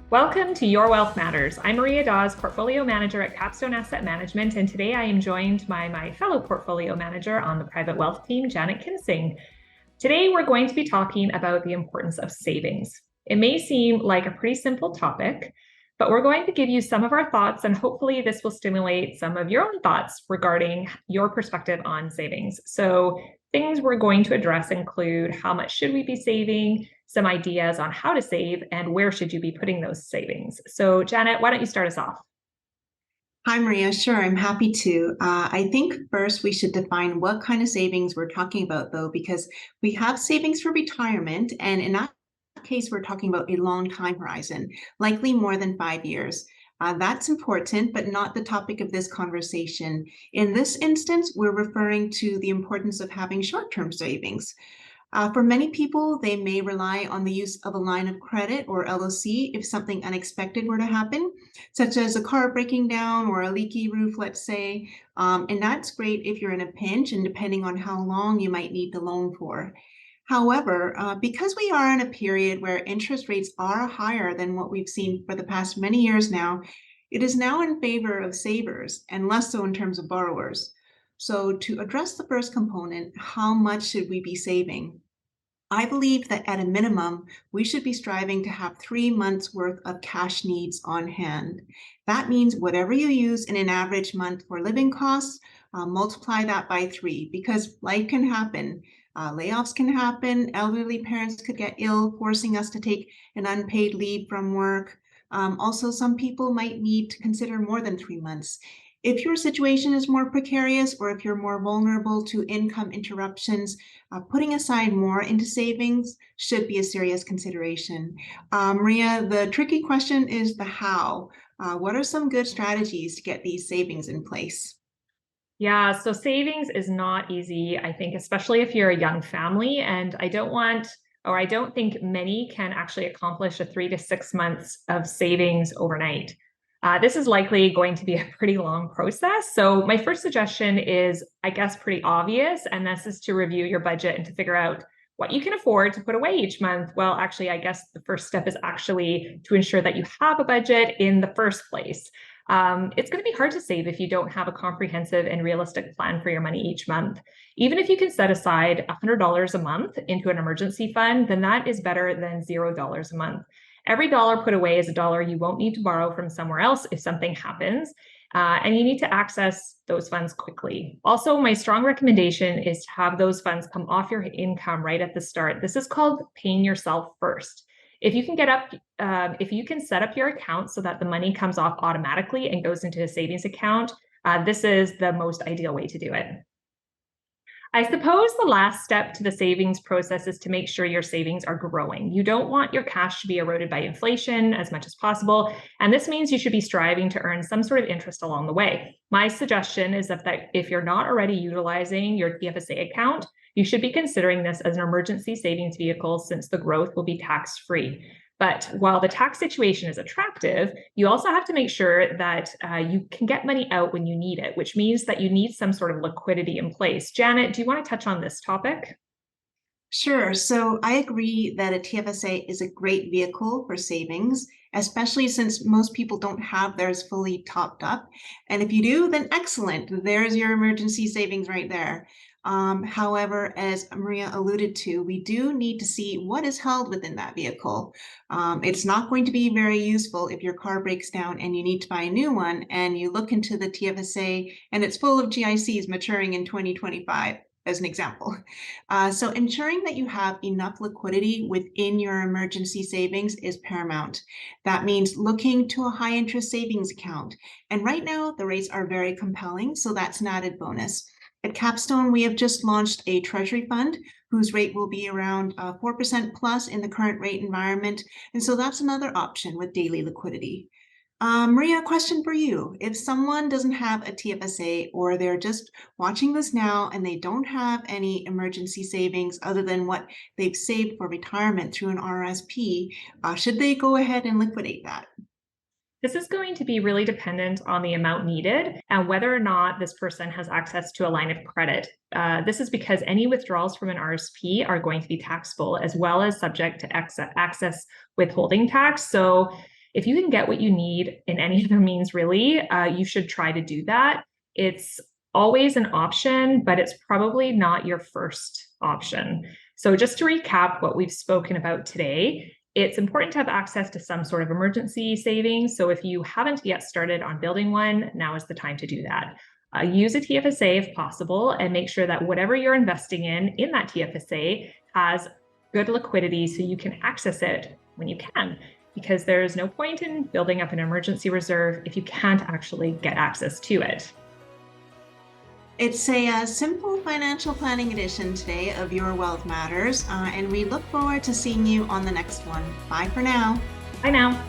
Welcome to Your Wealth Matters. I'm Maria Dawes, Portfolio Manager at Capstone Asset Management, and today I am joined by my fellow Portfolio Manager on the Private Wealth team, Janet Kinsing. Today we're going to be talking about the importance of savings. It may seem like a pretty simple topic, but we're going to give you some of our thoughts, and hopefully this will stimulate some of your own thoughts regarding your perspective on savings. So things we're going to address include how much should we be saving, some ideas on how to save, and where should you be putting those savings. So Janet, why don't you start us off? Hi, Maria. Sure, I'm happy to. I think first we should define what kind of savings we're talking about, though, because we have savings for retirement, and in that case, we're talking about a long time horizon, likely more than 5 years. That's important, but not the topic of this conversation. In this instance, we're referring to the importance of having short-term savings. For many people, they may rely on the use of a line of credit or LOC if something unexpected were to happen, such as a car breaking down or a leaky roof, let's say. And that's great if you're in a pinch and depending on how long you might need the loan for. However, because we are in a period where interest rates are higher than what we've seen for the past many years now, it is now in favor of savers and less so in terms of borrowers. So to address the first component, how much should we be saving? I believe that at a minimum, we should be striving to have 3 months worth of cash needs on hand. That means whatever you use in an average month for living costs, multiply that by 3 because life can happen. Layoffs can happen. Elderly parents could get ill, forcing us to take an unpaid leave from work. Also, some people might need to consider more than 3 months. If your situation is more precarious or if you're more vulnerable to income interruptions, putting aside more into savings should be a serious consideration. Maria, the tricky question is the how. What are some good strategies to get these savings in place? Yeah, so savings is not easy, I think, especially if you're a young family. And I don't think many can actually accomplish a 3 to 6 months of savings overnight. This is likely going to be a pretty long process. So my first suggestion is, I guess, pretty obvious, and this is to review your budget and to figure out what you can afford to put away each month. Well, actually, I guess the first step is actually to ensure that you have a budget in the first place. It's going to be hard to save if you don't have a comprehensive and realistic plan for your money each month. Even if you can set aside $100 a month into an emergency fund, then that is better than $0 a month. Every dollar put away is a dollar you won't need to borrow from somewhere else if something happens, and you need to access those funds quickly. Also, my strong recommendation is to have those funds come off your income right at the start. This is called paying yourself first. If you can set up your account so that the money comes off automatically and goes into a savings account, this is the most ideal way to do it. I suppose the last step to the savings process is to make sure your savings are growing. You don't want your cash to be eroded by inflation as much as possible, and this means you should be striving to earn some sort of interest along the way. My suggestion is that if you're not already utilizing your TFSA account, you should be considering this as an emergency savings vehicle since the growth will be tax-free. But while the tax situation is attractive, you also have to make sure that you can get money out when you need it, which means that you need some sort of liquidity in place. Janet, do you want to touch on this topic? Sure. So I agree that a TFSA is a great vehicle for savings, especially since most people don't have theirs fully topped up. And if you do, then excellent. There's your emergency savings right there. However, as Maria alluded to, we do need to see what is held within that vehicle. It's not going to be very useful if your car breaks down and you need to buy a new one and you look into the TFSA and it's full of GICs maturing in 2025. As an example. So ensuring that you have enough liquidity within your emergency savings is paramount. That means looking to a high interest savings account. And right now the rates are very compelling, so that's an added bonus. At Capstone, we have just launched a treasury fund whose rate will be around 4% plus in the current rate environment. And so that's another option with daily liquidity. Maria, question for you. If someone doesn't have a TFSA or they're just watching this now and they don't have any emergency savings other than what they've saved for retirement through an RSP, should they go ahead and liquidate that? This is going to be really dependent on the amount needed and whether or not this person has access to a line of credit. This is because any withdrawals from an RSP are going to be taxable as well as subject to excess withholding tax. So if you can get what you need in any other means, really, you should try to do that. It's always an option, but it's probably not your first option. So just to recap what we've spoken about today, it's important to have access to some sort of emergency savings. So if you haven't yet started on building one, now is the time to do that. Use a TFSA if possible, and make sure that whatever you're investing in that TFSA has good liquidity so you can access it when you can, because there's no point in building up an emergency reserve if you can't actually get access to it. It's a simple financial planning edition today of Your Wealth Matters, and we look forward to seeing you on the next one. Bye for now. Bye now.